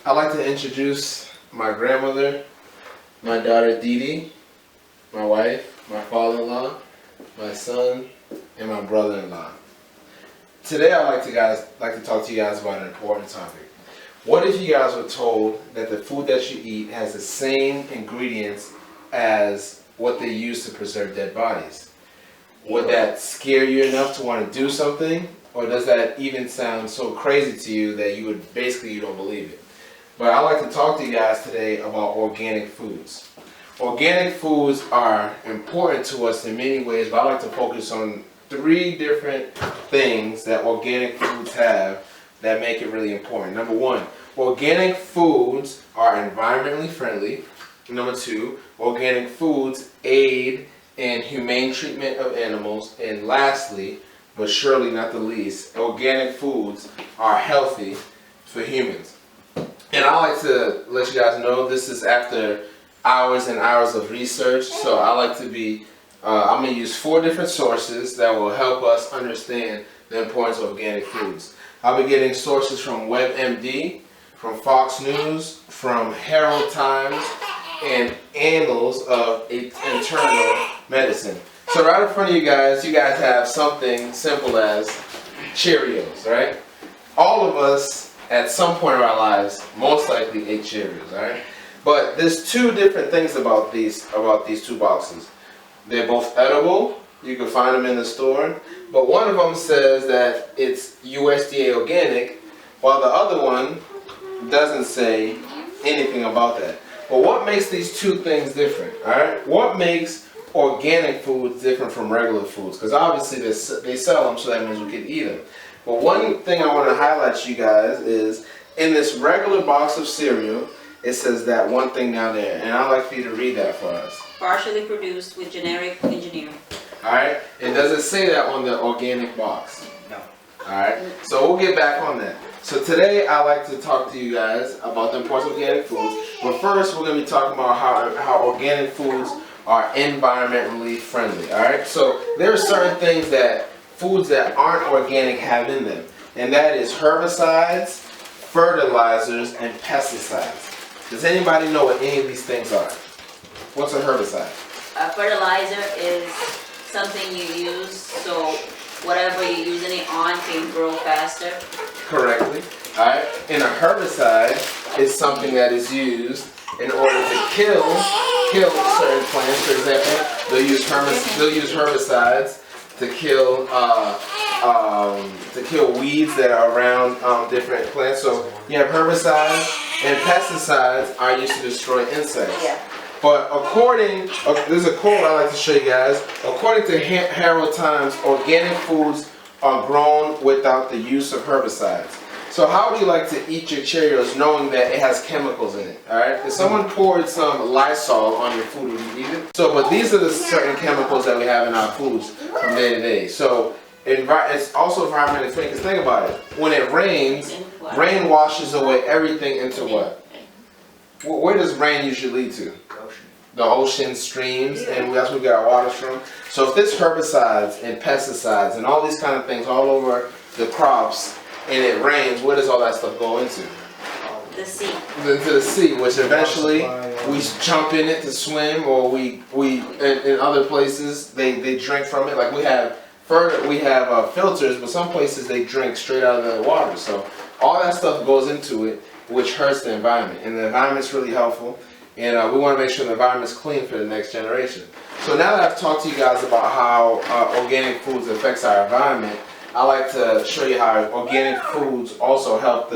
I'd like to introduce my grandmother, my daughter Dee Dee, my wife, my father-in-law, my son, and my brother-in-law. Today I'd like to talk to you guys about an important topic. What if you guys were told that the food that you eat has the same ingredients as what they use to preserve dead bodies? Would that scare you enough to want to do something? Or does that even sound so crazy to you that you don't believe it? But I'd like to talk to you guys today about organic foods. Organic foods are important to us in many ways, but I like to focus on 3 different things that organic foods have that make it really important. Number 1, organic foods are environmentally friendly. Number 2, organic foods aid in humane treatment of animals. And lastly, but surely not the least, organic foods are healthy for humans. And I like to let you guys know this is after hours and hours of research. So I like to be, I'm going to use 4 different sources that will help us understand the importance of organic foods. I'll be getting sources from WebMD, from Fox News, from Herald Times, and Annals of Internal Medicine. So right in front of you guys have something simple as Cheerios, right? All of us at some point in our lives most likely ate Cheerios, right? But there's 2 different things about these 2 boxes. They're both edible. You can find them in the store. But one of them says that it's USDA organic, while the other one doesn't say anything about that. But what makes these 2 things different? All right? What makes organic foods different from regular foods? Because obviously they sell them, so that means we can eat them. But one thing I want to highlight to you guys is in this regular box of cereal, it says that one thing down there, and I'd like for you to read that for us. Partially produced with genetic engineering. Alright, and does it say that on the organic box? No. Alright, so we'll get back on that. So today I'd like to talk to you guys about the importance of organic foods. But first we're going to be talking about how organic foods are environmentally friendly. Alright, so there are certain things that foods that aren't organic have in them. And that is herbicides, fertilizers, and pesticides. Does anybody know what any of these things are? What's a herbicide? A fertilizer is something you use so whatever you're using it on can grow faster. Correctly. Alright. And a herbicide is something that is used in order to kill certain plants. For example, they'll use herbicides to kill weeds that are around different plants. So you have herbicides, and pesticides are used to destroy insects. Yeah. But there's a quote I like to show you guys. According to Herald Times, organic foods are grown without the use of herbicides. So how would you like to eat your Cheerios knowing that it has chemicals in it? Alright? If someone poured some Lysol on your food, would you eat it? But these are the certain chemicals that we have in our foods from day to day. So it's also environmentally friendly, because think about it. When it rains, rain washes away everything into what? Where does rain usually lead to? The ocean, streams, and that's where we get our waters from. So if there's herbicides and pesticides and all these kind of things all over the crops and it rains, where does all that stuff go into? The sea. Into the sea, which eventually we jump in it to swim, or we in other places they drink from it. Like we have filters, but some places they drink straight out of the water. So all that stuff goes into it, which hurts the environment. And the environment's really helpful. And we want to make sure the environment's clean for the next generation. So now that I've talked to you guys about how organic foods affects our environment, I like to show you how organic foods also help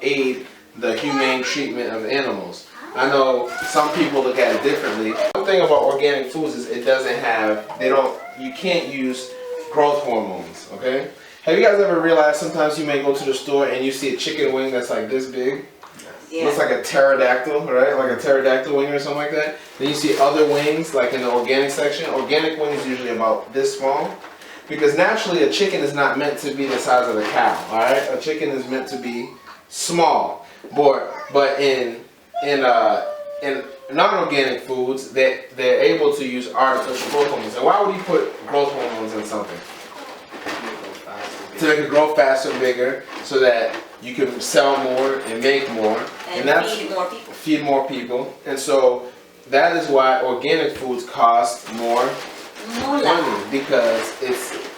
aid the humane treatment of animals. I know some people look at it differently. One thing about organic foods is you can't use growth hormones, okay? Have you guys ever realized sometimes you may go to the store and you see a chicken wing that's like this big? Yeah. Looks like a pterodactyl, right? Like a pterodactyl wing or something like that. Then you see other wings, like in the organic section. Organic wings usually about this small, because naturally a chicken is not meant to be the size of a cow. All right, a chicken is meant to be small. But in non-organic foods, they're able to use artificial growth hormones. And why would you put growth hormones in something? to make it grow faster, bigger, so that you can sell more and make more, And that's feed more people. feed more people. And so that is why organic foods cost more Moolah. money, because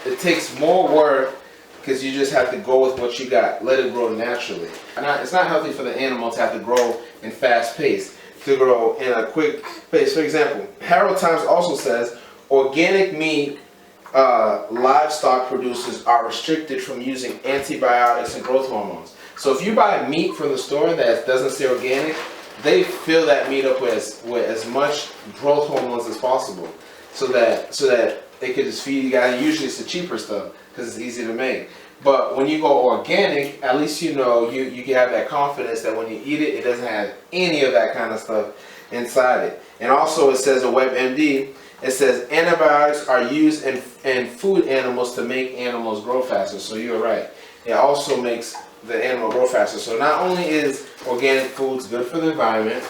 it takes more work, because you just have to go with what you got, let it grow naturally. It's not healthy for the animal to have to grow in fast pace, to grow in a quick pace. For example, Harold Times also says organic meat livestock producers are restricted from using antibiotics and growth hormones. So if you buy meat from the store that doesn't say organic, they fill that meat up with as much growth hormones as possible, so that they could just feed you guys. Usually it's the cheaper stuff because it's easy to make. But when you go organic, at least you know you can have that confidence that when you eat it, it doesn't have any of that kind of stuff inside it. And also it says on WebMD, it says antibiotics are used in food animals to make animals grow faster. So you're right. It also makes the animal grow faster. So not only is organic foods good for the environment,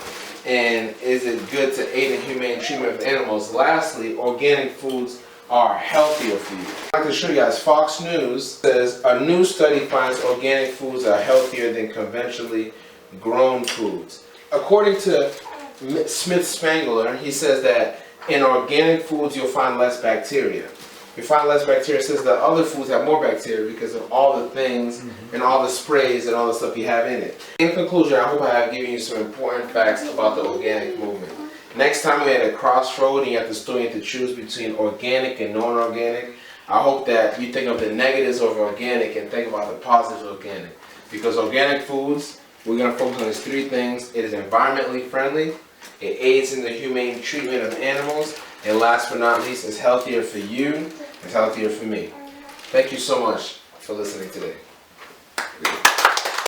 and is it good to aid in humane treatment of animals, lastly, organic foods are healthier for you. I'm going to show you guys. Fox News says a new study finds organic foods are healthier than conventionally grown foods. According to Smith Spangler, he says that in organic foods you'll find less bacteria. You find less bacteria. It says that other foods have more bacteria because of all the things and all the sprays and all the stuff you have in it. In conclusion, I hope I have given you some important facts about the organic movement. Next time we're at a crossroad and you're at the store, you have to choose between organic and non-organic. I hope that you think of the negatives of organic and think about the positives of organic. Because organic foods, we're going to focus on these three things. It is environmentally friendly, it aids in the humane treatment of animals, and last but not least, it's healthier for you, it's healthier for me. Thank you so much for listening today.